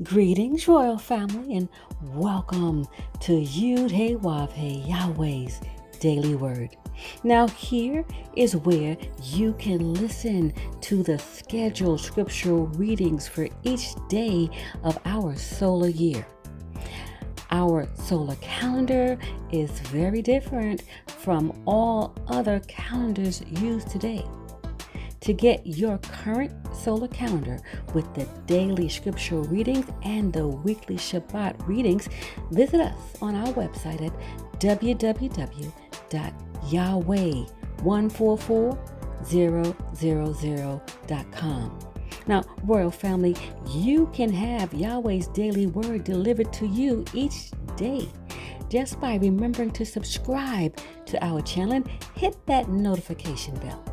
Greetings, royal family, and welcome to Yahweh, Yahweh's Daily Word. Now, here is where you can listen to the scheduled scriptural readings for each day of our solar year. Our solar calendar is very different from all other calendars used today. To get your current solar calendar with the daily scriptural readings and the weekly Shabbat readings, visit us on our website at www.yahweh144000.com. Now, Royal Family, you can have Yahweh's daily word delivered to you each day just by remembering to subscribe to our channel and hit that notification bell.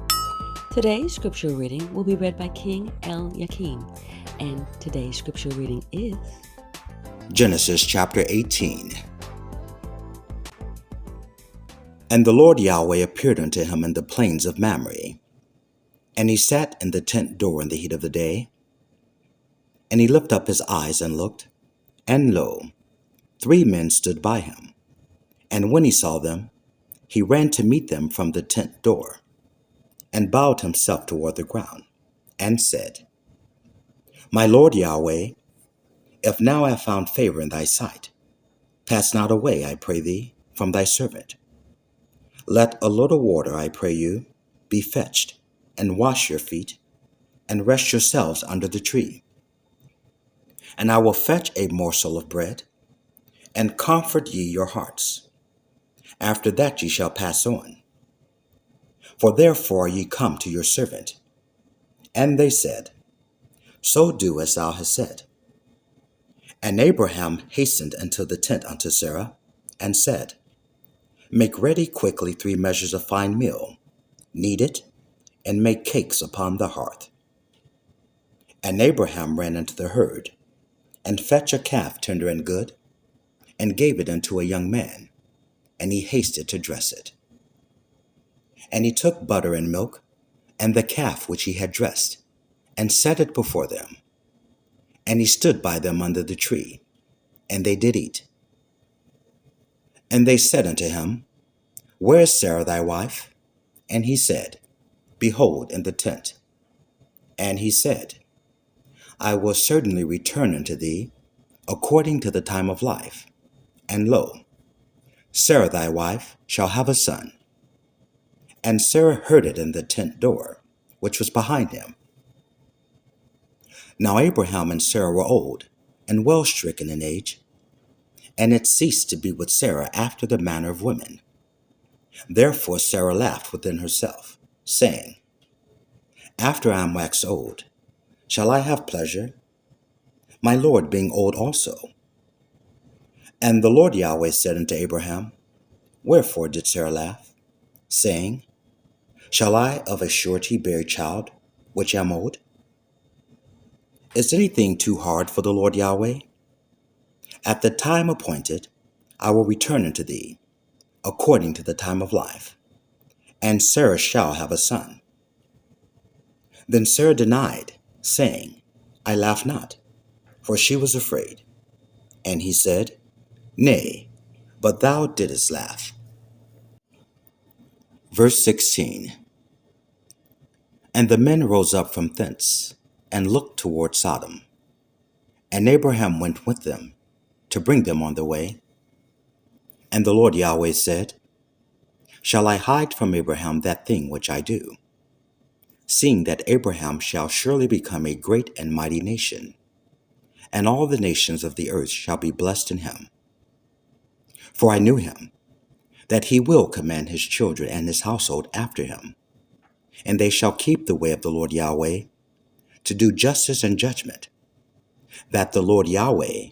Today's scripture reading will be read by King Eliakim, and today's scripture reading is Genesis chapter 18. And the Lord Yahweh appeared unto him in the plains of Mamre. And he sat in the tent door in the heat of the day. And he lifted up his eyes and looked, and lo, 3 men stood by him. And when he saw them, he ran to meet them from the tent door, and bowed himself toward the ground, and said, My Lord Yahweh, if now I have found favor in thy sight, pass not away, I pray thee, from thy servant. Let a little water, I pray you, be fetched, and wash your feet, and rest yourselves under the tree. And I will fetch a morsel of bread, and comfort ye your hearts. After that ye shall pass on. For therefore ye come to your servant. And they said, So do as thou hast said. And Abraham hastened into the tent unto Sarah, and said, Make ready quickly 3 measures of fine meal, knead it, and make cakes upon the hearth. And Abraham ran into the herd, and fetched a calf tender and good, and gave it unto a young man, and he hasted to dress it. And he took butter and milk, and the calf which he had dressed, and set it before them. And he stood by them under the tree, and they did eat. And they said unto him, Where is Sarah thy wife? And he said, Behold, in the tent. And he said, I will certainly return unto thee, according to the time of life. And lo, Sarah thy wife shall have a son. And Sarah heard it in the tent door, which was behind him. Now Abraham and Sarah were old, and well stricken in age, and it ceased to be with Sarah after the manner of women. Therefore Sarah laughed within herself, saying, After I am waxed old, shall I have pleasure, my Lord being old also? And the Lord Yahweh said unto Abraham, Wherefore did Sarah laugh, saying, Shall I of a surety bear a child, which am old? Is anything too hard for the Lord Yahweh? At the time appointed, I will return unto thee, according to the time of life, and Sarah shall have a son. Then Sarah denied, saying, I laugh not, for she was afraid. And he said, Nay, but thou didst laugh. Verse 16. And the men rose up from thence, and looked toward Sodom. And Abraham went with them, to bring them on the way. And the Lord Yahweh said, Shall I hide from Abraham that thing which I do? Seeing that Abraham shall surely become a great and mighty nation, and all the nations of the earth shall be blessed in him. For I knew him, that he will command his children and his household after him, and they shall keep the way of the Lord Yahweh, to do justice and judgment, that the Lord Yahweh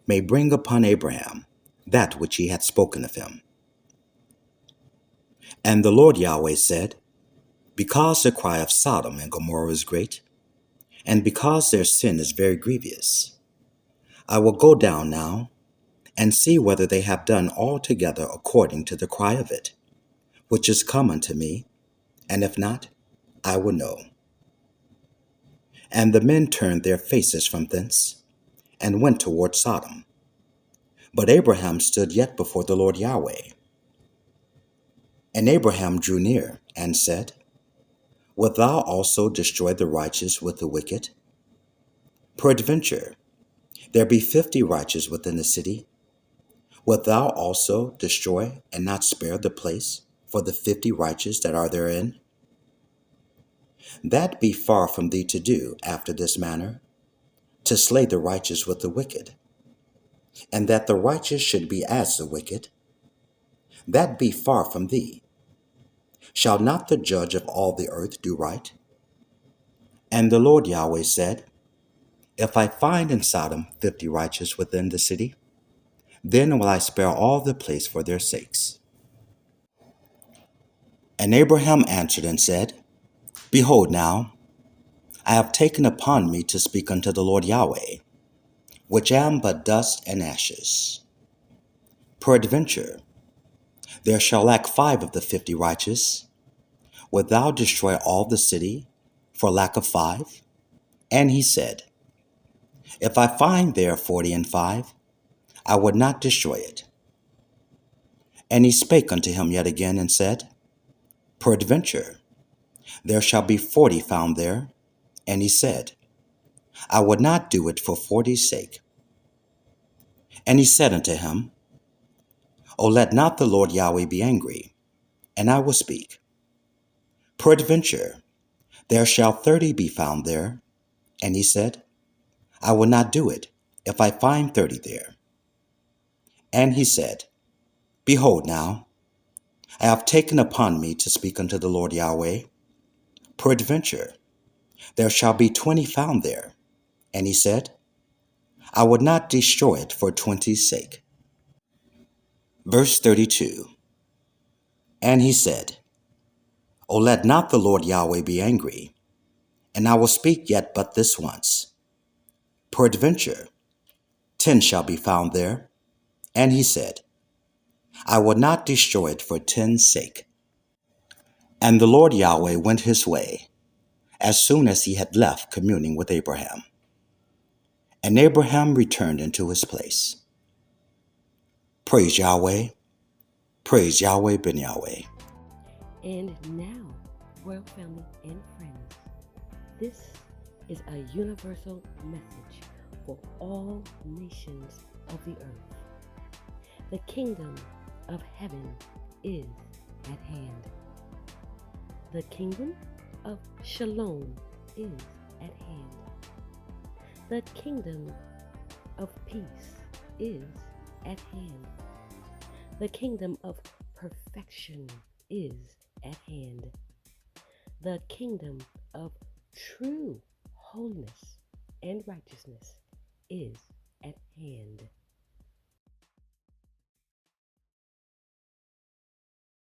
may bring upon Abraham that which he hath spoken of him. And the Lord Yahweh said, Because the cry of Sodom and Gomorrah is great, and because their sin is very grievous, I will go down now, and see whether they have done altogether according to the cry of it, which is come unto me, and if not, I will know. And the men turned their faces from thence, and went toward Sodom. But Abraham stood yet before the Lord Yahweh. And Abraham drew near and said, Wilt thou also destroy the righteous with the wicked? Peradventure, there be 50 righteous within the city. Wilt thou also destroy and not spare the place for the 50 righteous that are therein? That be far from thee to do after this manner, to slay the righteous with the wicked, and that the righteous should be as the wicked. That be far from thee. Shall not the judge of all the earth do right? And the Lord Yahweh said, If I find in Sodom 50 righteous within the city, then will I spare all the place for their sakes. And Abraham answered and said, Behold now, I have taken upon me to speak unto the Lord Yahweh, which am but dust and ashes. Peradventure, there shall lack 5 of the 50 righteous. Wilt thou destroy all the city for lack of 5? And he said, If I find there 40 and 5, I would not destroy it. And he spake unto him yet again and said, Peradventure, there shall be 40 found there. And he said, I would not do it for 40's sake. And he said unto him, O let not the Lord Yahweh be angry, and I will speak. Peradventure, there shall 30 be found there. And he said, I will not do it, if I find 30 there. And he said, Behold now, I have taken upon me to speak unto the Lord Yahweh. Peradventure, there shall be 20 found there. And he said, I would not destroy it for 20's sake. Verse 32. And he said, O let not the Lord Yahweh be angry, and I will speak yet but this once. Peradventure, 10 shall be found there. And he said, I will not destroy it for 10's sake. And the Lord Yahweh went his way, as soon as he had left communing with Abraham. And Abraham returned into his place. Praise Yahweh, praise Yahweh ben Yahweh. And now, royal family and friends, this is a universal message for all nations of the earth. The kingdom of heaven is at hand. The kingdom of Shalom is at hand. The kingdom of peace is at hand. The kingdom of perfection is at hand. The kingdom of true holiness and righteousness is